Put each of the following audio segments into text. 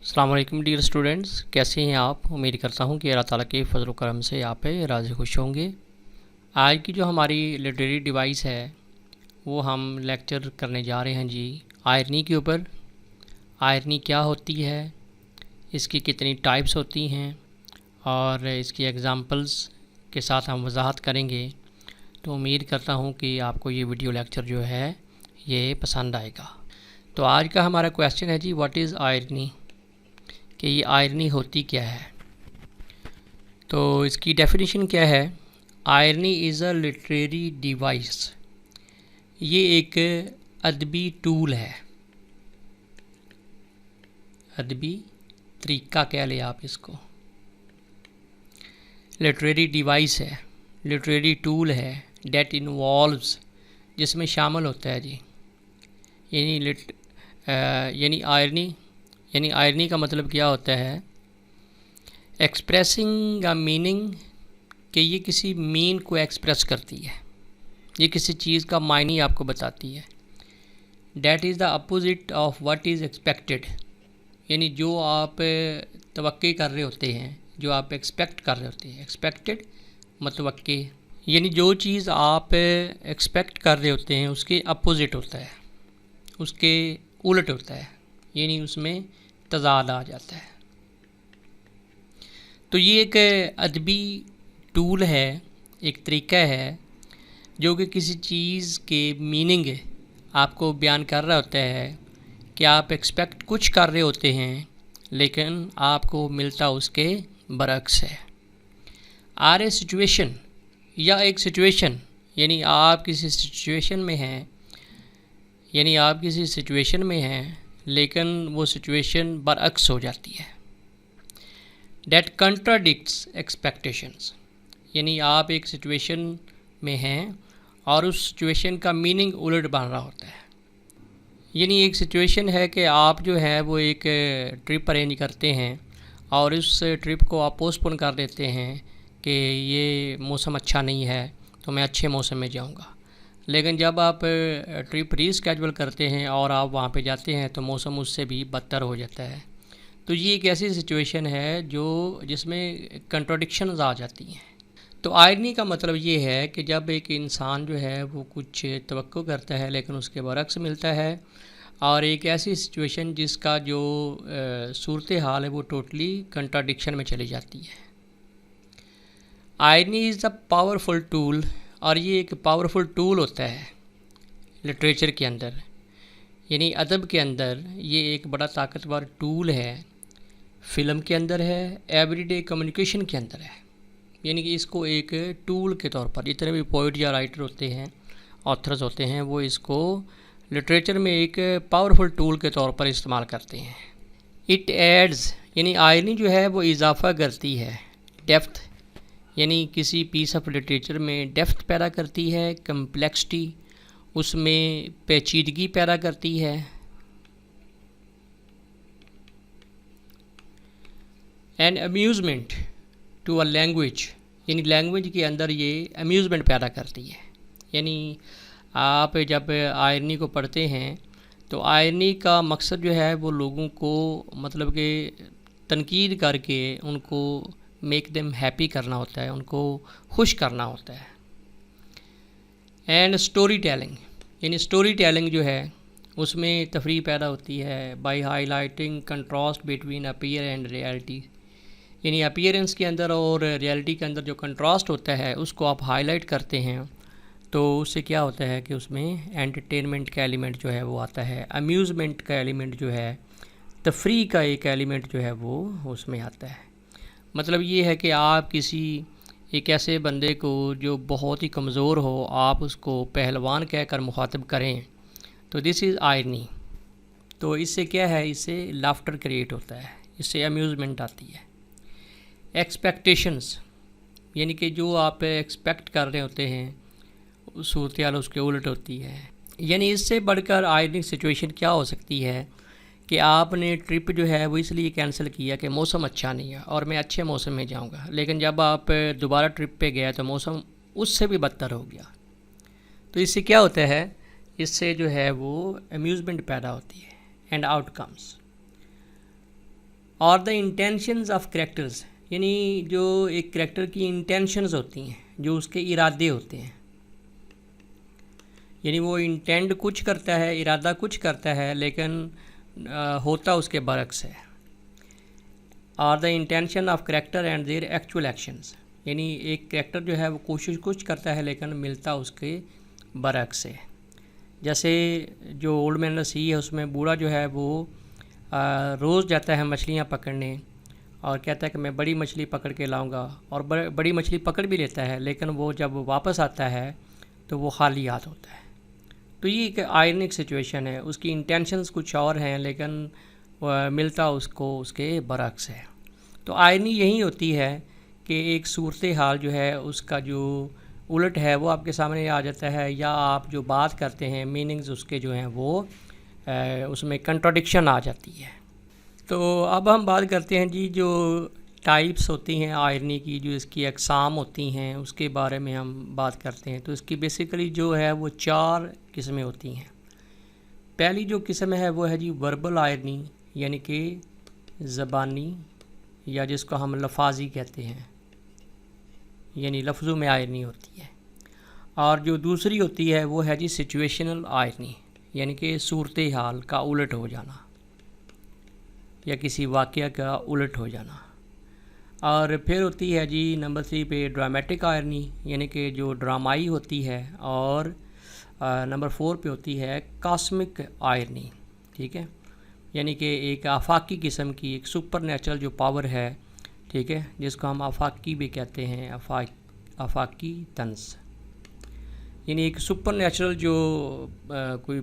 السلام علیکم dear students, کیسے ہیں آپ؟ امید کرتا ہوں کہ اللہ تعالیٰ کے فضل و کرم سے آپ پہ راضی خوش ہوں گے۔ آج کی جو ہماری لٹریری ڈیوائس ہے وہ ہم لیکچر کرنے جا رہے ہیں جی آئرنی کے اوپر۔ آئرنی کیا ہوتی ہے، اس کی کتنی ٹائپس ہوتی ہیں اور اس کی ایگزامپلس کے ساتھ ہم وضاحت کریں گے۔ تو امید کرتا ہوں کہ آپ کو یہ ویڈیو لیکچر جو ہے یہ پسند آئے گا۔ تو آج کا ہمارا کویسچن ہے جی واٹ از آئرنی، کہ یہ آئرنی ہوتی کیا ہے۔ تو اس کی ڈیفینیشن کیا ہے؟ Irony is a literary device, یہ ایک ادبی ٹول ہے، ادبی طریقہ کہہ لیں آپ اس کو۔ لٹریری ڈیوائس ہے، لٹریری ٹول ہے، دیٹ انوالوز، جس میں شامل ہوتا ہے جی یعنی آئرنی کا مطلب کیا ہوتا ہے؟ ایکسپریسنگ اے میننگ، کہ یہ کسی مین کو ایکسپریس کرتی ہے، یہ کسی چیز کا معنی آپ کو بتاتی ہے۔ That is the opposite of what is expected, یعنی جو آپ توقع کر رہے ہوتے ہیں، جو آپ ایکسپیکٹ کر رہے ہوتے ہیں، ایکسپیکٹڈ متوقع، یعنی جو چیز آپ ایکسپیکٹ کر رہے ہوتے ہیں اس کے اپوزٹ ہوتا ہے، اس کے الٹ ہوتا ہے، یعنی اس میں تضاد آ جاتا ہے۔ تو یہ ایک ادبی ٹول ہے، ایک طریقہ ہے جو کہ کسی چیز کے میننگ آپ کو بیان کر رہا ہوتا ہے کہ آپ ایکسپیکٹ کچھ کر رہے ہوتے ہیں لیکن آپ کو ملتا اس کے برعکس ہے۔ آر اے سچویشن، یا ایک سچویشن، یعنی آپ کسی سچویشن میں ہیں لیکن وہ سچویشن برعکس ہو جاتی ہے۔ دیٹ کنٹراڈکٹس ایکسپیکٹیشنس، یعنی آپ ایک سچویشن میں ہیں اور اس سچویشن کا میننگ الٹ بن رہا ہوتا ہے۔ یعنی ایک سچویشن ہے کہ آپ جو ہے وہ ایک ٹرپ ارینج کرتے ہیں اور اس ٹرپ کو آپ پوسٹ پون کر دیتے ہیں کہ یہ موسم اچھا نہیں ہے تو میں اچھے موسم میں جاؤں گا، لیکن جب آپ ٹرپ ری اسکیجول کرتے ہیں اور آپ وہاں پہ جاتے ہیں تو موسم اس سے بھی بدتر ہو جاتا ہے۔ تو یہ ایک ایسی سچویشن ہے جس میں کنٹراڈکشنز آ جاتی ہیں۔ تو آئرنی کا مطلب یہ ہے کہ جب ایک انسان جو ہے وہ کچھ توقع کرتا ہے لیکن اس کے برعکس ملتا ہے، اور ایک ایسی سچویشن جس کا جو صورتحال ہے وہ ٹوٹلی کنٹراڈکشن میں چلی جاتی ہے۔ Irony is a powerful tool, اور یہ ایک پاورفل ٹول ہوتا ہے لٹریچر کے اندر، یعنی ادب کے اندر یہ ایک بڑا طاقتور ٹول ہے، فلم کے اندر ہے، ایوری ڈے کمیونیکیشن کے اندر ہے۔ یعنی کہ اس کو ایک ٹول کے طور پر جتنے بھی پوئٹ یا رائٹر ہوتے ہیں، آتھرز ہوتے ہیں، وہ اس کو لٹریچر میں ایک پاورفل ٹول کے طور پر استعمال کرتے ہیں۔ اٹ ایڈز، یعنی آئرنی جو ہے وہ اضافہ کرتی ہے، ڈیپتھ، یعنی کسی پیس آف لٹریچر میں ڈیپتھ پیدا کرتی ہے، کمپلیکسٹی، اس میں پیچیدگی پیدا کرتی ہے، and amusement to a language, یعنی لینگویج کے اندر یہ امیوزمنٹ پیدا کرتی ہے۔ یعنی آپ جب آئرنی کو پڑھتے ہیں تو آئرنی کا مقصد جو ہے وہ لوگوں کو مطلب کہ تنقید کر کے ان کو میک دیم ہیپی کرنا ہوتا ہے، ان کو خوش کرنا ہوتا ہے۔ اینڈ اسٹوری ٹیلنگ، یعنی اسٹوری ٹیلنگ جو ہے اس میں تفریح پیدا ہوتی ہے، by high lighting contrast between appear and reality, یعنی اپیئرنس کے اندر اور ریئلٹی کے اندر جو کنٹراسٹ ہوتا ہے اس کو آپ ہائی لائٹ کرتے ہیں، تو اس سے کیا ہوتا ہے کہ اس میں انٹرٹینمنٹ کا ایلیمنٹ جو ہے وہ آتا ہے، امیوزمنٹ کا ایلیمنٹ جو ہے، تفریح کا ایک ایلیمنٹ جو ہے وہ اس میں آتا ہے۔ مطلب یہ ہے کہ آپ کسی ایک ایسے بندے کو جو بہت ہی کمزور ہو، آپ اس کو پہلوان کہہ کر مخاطب کریں، تو دس از آئرنی۔ تو اس سے کیا ہے، اس سے لافٹر کریٹ ہوتا ہے، اس سے امیوزمنٹ آتی ہے۔ ایکسپیکٹیشنز، یعنی کہ جو آپ ایکسپیکٹ کر رہے ہوتے ہیں صورتحال اس کے الٹ ہوتی ہے۔ یعنی اس سے بڑھ کر آئرنی سچویشن کیا ہو سکتی ہے کہ آپ نے ٹرپ جو ہے وہ اس لیے کینسل کیا کہ موسم اچھا نہیں ہے اور میں اچھے موسم میں جاؤں گا، لیکن جب آپ دوبارہ ٹرپ پہ گئے تو موسم اس سے بھی بدتر ہو گیا۔ تو اس سے کیا ہوتا ہے، اس سے جو ہے وہ امیوزمنٹ پیدا ہوتی ہے۔ اینڈ آؤٹ کمس، اور دا انٹینشنز آف کریکٹرز، یعنی جو ایک کریکٹر کی انٹینشنز ہوتی ہیں، جو اس کے ارادے ہوتے ہیں، یعنی وہ انٹینڈ کچھ کرتا ہے، ارادہ کچھ کرتا ہے، لیکن ہوتا اس کے برعکس ہے. اور the intention of character and their actual actions, یعنی ایک کریکٹر جو ہے وہ کوشش کچھ کرتا ہے لیکن ملتا اس کے برعکس ہے. جیسے جو اولڈ مین دا سی ہے، اس میں بوڑھا جو ہے وہ روز جاتا ہے مچھلیاں پکڑنے اور کہتا ہے کہ میں بڑی مچھلی پکڑ کے لاؤں گا، اور بڑی مچھلی پکڑ بھی لیتا ہے، لیکن وہ جب واپس آتا ہے تو وہ خالی ہاتھ ہوتا ہے. تو یہ ایک آئرنک سچویشن ہے، اس کی انٹینشنز کچھ اور ہیں لیکن ملتا اس کو اس کے برعکس ہے. تو آئرنی یہی ہوتی ہے کہ ایک صورتحال جو ہے اس کا جو الٹ ہے وہ آپ کے سامنے آ جاتا ہے، یا آپ جو بات کرتے ہیں میننگز اس کے جو ہیں وہ اس میں کنٹراڈکشن آ جاتی ہے. تو اب ہم بات کرتے ہیں جی جو ٹائپس ہوتی ہیں آئرنی کی، جو اس کی اقسام ہوتی ہیں اس کے بارے میں ہم بات کرتے ہیں. تو اس کی بیسیکلی جو ہے وہ 4 قسمیں ہوتی ہیں. پہلی جو قسم ہے وہ ہے جی وربل آئرنی، یعنی کہ زبانی، یا جس کو ہم لفاظی کہتے ہیں، یعنی لفظوں میں آئرنی ہوتی ہے. اور جو دوسری ہوتی ہے وہ ہے جی سچویشنل آئرنی، یعنی کہ صورتحال کا الٹ ہو جانا یا کسی واقعہ کا الٹ ہو جانا. اور پھر ہوتی ہے جی نمبر 3 پہ ڈرامیٹک آئرنی، یعنی کہ جو ڈرامائی ہوتی ہے. اور نمبر 4 پہ ہوتی ہے کاسمک آئرنی، ٹھیک ہے، یعنی کہ ایک آفاقی قسم کی ایک سپر نیچرل جو پاور ہے، ٹھیک ہے، جس کو ہم آفاقی بھی کہتے ہیں، آفاقی طنز، یعنی ایک سپر نیچرل جو کوئی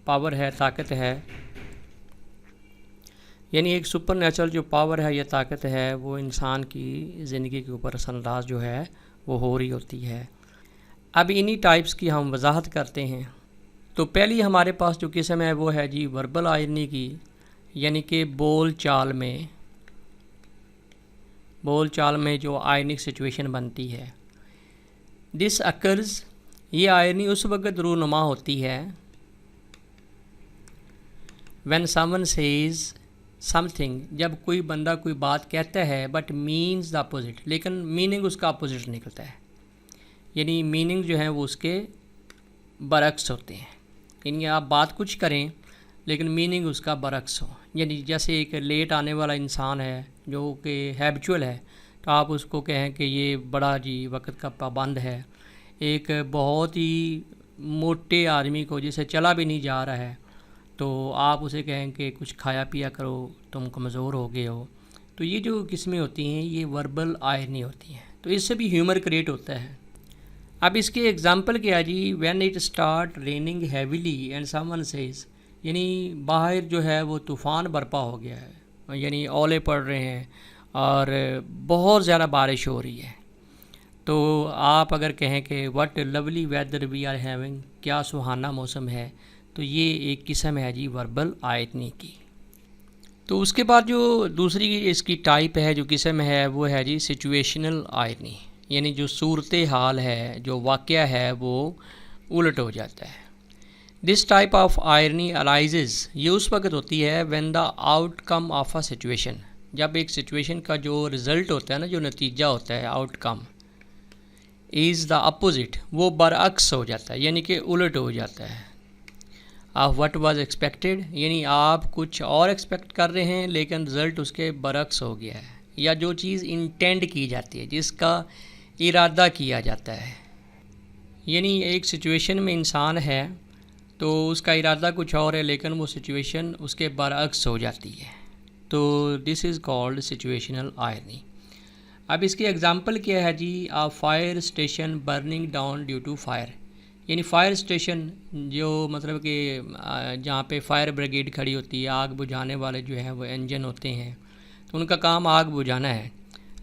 پاور ہے، طاقت ہے، یعنی ایک سپر نیچرل جو پاور ہے یا طاقت ہے وہ انسان کی زندگی کے اوپر اثر انداز جو ہے وہ ہو رہی ہوتی ہے. اب انہی ٹائپس کی ہم وضاحت کرتے ہیں. تو پہلی ہمارے پاس جو قسم ہے وہ ہے جی وربل آئرنی کی، یعنی کہ بول چال میں جو آئرنک سچویشن بنتی ہے. دس اکرز، یہ آئرنی اس وقت رونما ہوتی ہے when someone says something، جب کوئی بندہ کوئی بات کہتا ہے بٹ مینز دا اپوزٹ، لیکن میننگ اس کا اپوزٹ نکلتا ہے، یعنی میننگ جو ہے وہ اس کے برعکس ہوتے ہیں. یعنی آپ بات کچھ کریں لیکن میننگ اس کا برعکس ہو. یعنی جیسے ایک لیٹ آنے والا انسان ہے جو کہ ہیبچول ہے، تو آپ اس کو کہیں کہ یہ بڑا جی وقت کا پابند ہے. ایک بہت ہی موٹے آدمی کو جسے چلا بھی نہیں جا رہا ہے، تو آپ اسے کہیں کہ کچھ کھایا پیا کرو، تم کمزور ہو گئے ہو. تو یہ جو قسمیں ہوتی ہیں یہ وربل آئرنی ہوتی ہیں. تو اس سے بھی ہیومر کریٹ ہوتا ہے. اب اس کے اگزامپل کیا جی when it start raining heavily and someone says, یعنی باہر جو ہے وہ طوفان برپا ہو گیا ہے، یعنی اولے پڑ رہے ہیں اور بہت زیادہ بارش ہو رہی ہے. تو آپ اگر کہیں کہ what lovely weather we are having, کیا سہانا موسم ہے، تو یہ ایک قسم ہے جی وربل آئرنی کی. تو اس کے بعد جو دوسری اس کی ٹائپ ہے، جو قسم ہے، وہ ہے جی سچویشنل آئرنی، یعنی جو صورتحال ہے، جو واقعہ ہے وہ الٹ ہو جاتا ہے. This type of irony arises, یہ اس وقت ہوتی ہے when the out come of a situation, جب ایک سچویشن کا جو رزلٹ ہوتا ہے نا، جو نتیجہ ہوتا ہے، out come is the opposite, وہ برعکس ہو جاتا ہے، یعنی کہ الٹ ہو جاتا ہے. آف وٹ واز ایکسپیکٹڈ، یعنی آپ کچھ اور ایکسپیکٹ کر رہے ہیں لیکن رزلٹ اس کے برعکس ہو گیا ہے. یا جو چیز انٹینڈ کی جاتی ہے، جس کا ارادہ کیا جاتا ہے، یعنی ایک سچویشن میں انسان ہے تو اس کا ارادہ کچھ اور ہے لیکن وہ سچویشن اس کے برعکس ہو جاتی ہے. تو this is called situational irony. اب اس کی ایگزامپل کیا ہے جی a fire station burning down due to fire, یعنی فائر اسٹیشن جو مطلب کہ جہاں پہ فائر بریگیڈ کھڑی ہوتی ہے، آگ بجھانے والے جو ہیں وہ انجن ہوتے ہیں، تو ان کا کام آگ بجھانا ہے.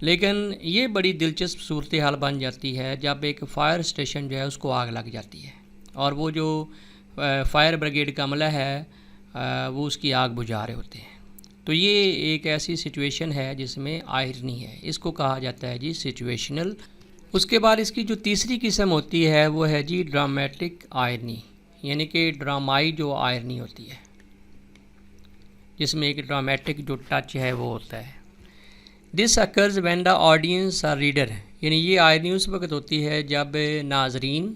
لیکن یہ بڑی دلچسپ صورتحال بن جاتی ہے جب ایک فائر اسٹیشن جو ہے اس کو آگ لگ جاتی ہے، اور وہ جو فائر بریگیڈ کا عملہ ہے وہ اس کی آگ بجھا رہے ہوتے ہیں. تو یہ ایک ایسی سچویشن ہے جس میں آئرنی ہے، اس کو کہا جاتا ہے جی سچویشنل. اس کے بعد اس کی جو تیسری قسم ہوتی ہے وہ ہے جی ڈرامیٹک آئرنی، یعنی کہ ڈرامائی جو آئرنی ہوتی ہے، جس میں ایک ڈرامیٹک جو ٹچ ہے وہ ہوتا ہے. This occurs when the audience or reader, یعنی یہ آئرنی اس وقت ہوتی ہے جب ناظرین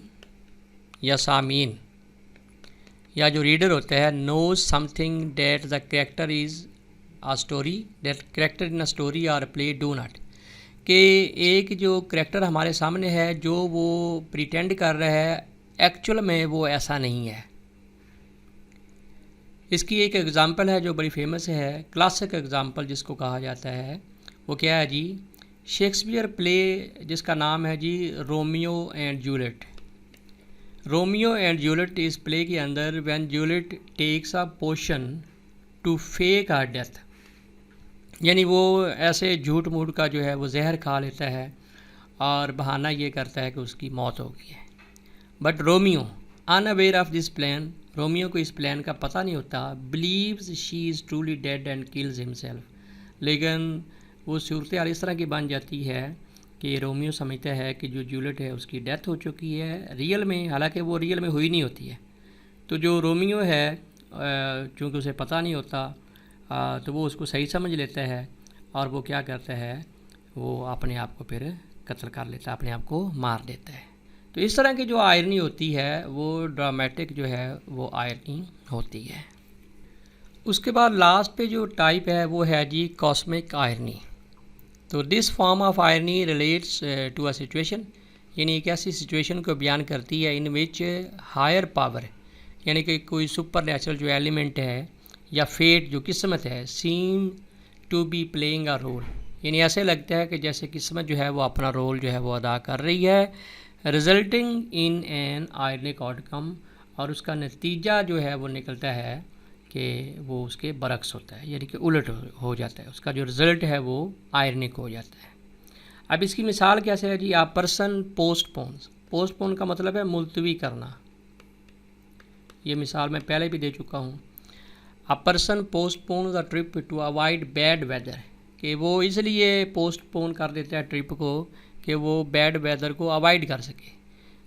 یا سامعین یا جو ریڈر ہوتا ہے knows something that the character is a story that character in a story or play do not, کہ ایک جو کریکٹر ہمارے سامنے ہے جو وہ پریٹینڈ کر رہا ہے ایکچول میں وہ ایسا نہیں ہے. اس کی ایک ایگزامپل ہے جو بڑی فیمس ہے، کلاسک ایگزامپل جس کو کہا جاتا ہے، وہ کیا ہے جی؟ شیکسپیئر پلے جس کا نام ہے جی Romeo and Juliet. Romeo and Juliet اس پلے کے اندر when Juliet takes a potion to fake her death, یعنی وہ ایسے جھوٹ موٹ کا جو ہے وہ زہر کھا لیتا ہے اور بہانہ یہ کرتا ہے کہ اس کی موت ہو گئی ہے. But Romeo unaware of this plan, Romeo کو اس پلان کا پتہ نہیں ہوتا، believes she is truly dead and kills himself, لیکن وہ صورتحال اس طرح کی بن جاتی ہے کہ رومیو سمجھتا ہے کہ جو جولیٹ ہے اس کی ڈیتھ ہو چکی ہے ریئل میں، حالانکہ وہ ریئل میں ہوئی نہیں ہوتی ہے. تو جو رومیو ہے چونکہ اسے پتہ نہیں ہوتا تو وہ اس کو صحیح سمجھ لیتا ہے اور وہ کیا کرتا ہے، وہ اپنے آپ کو پھر قتل کر لیتا ہے، اپنے آپ کو مار دیتا ہے. تو اس طرح کی جو آئرنی ہوتی ہے وہ ڈرامیٹک جو ہے وہ آئرنی ہوتی ہے. اس کے بعد لاسٹ پہ جو ٹائپ ہے وہ ہے جی کاسمک آئرنی. تو this form of irony relates to a situation, یعنی ایک ایسی سچویشن کو بیان کرتی ہے ان وچ ہائر پاور، یعنی کہ کوئی سپر نیچرل جو ایلیمنٹ ہے یا فیٹ جو قسمت ہے، seems to be playing a role, یعنی ایسے لگتا ہے کہ جیسے قسمت جو ہے وہ اپنا رول جو ہے وہ ادا کر رہی ہے، resulting in an ironic outcome, اور اس کا نتیجہ جو ہے وہ نکلتا ہے کہ وہ اس کے برعکس ہوتا ہے، یعنی کہ الٹ ہو جاتا ہے، اس کا جو رزلٹ ہے وہ آئرنک ہو جاتا ہے. اب اس کی مثال کیسے ہے جی؟ آپ پرسن پوسٹ پونز، پوسٹ پون کا مطلب ہے ملتوی کرنا، یہ مثال میں پہلے بھی دے چکا ہوں. A person postpones a trip to avoid bad weather, کہ وہ اس لیے پوسٹ پون کر دیتا ہے ٹرپ کو کہ وہ بیڈ ویدر کو اوائڈ کر سکے.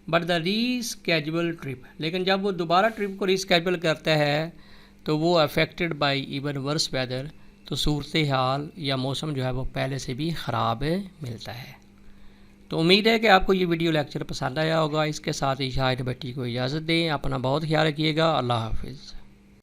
But the reschedule trip, لیکن جب وہ دوبارہ ٹرپ کو ری اسکیجول کرتا ہے تو وہ affected by even worse weather, تو صورتحال یا موسم جو ہے وہ پہلے سے بھی خراب ملتا ہے. تو امید ہے کہ آپ کو یہ ویڈیو لیکچر پسند آیا ہوگا. اس کے ساتھ ہی شاہد بھٹی کو اجازت دیں، اپنا بہت خیال رکھیے گا. اللہ حافظ.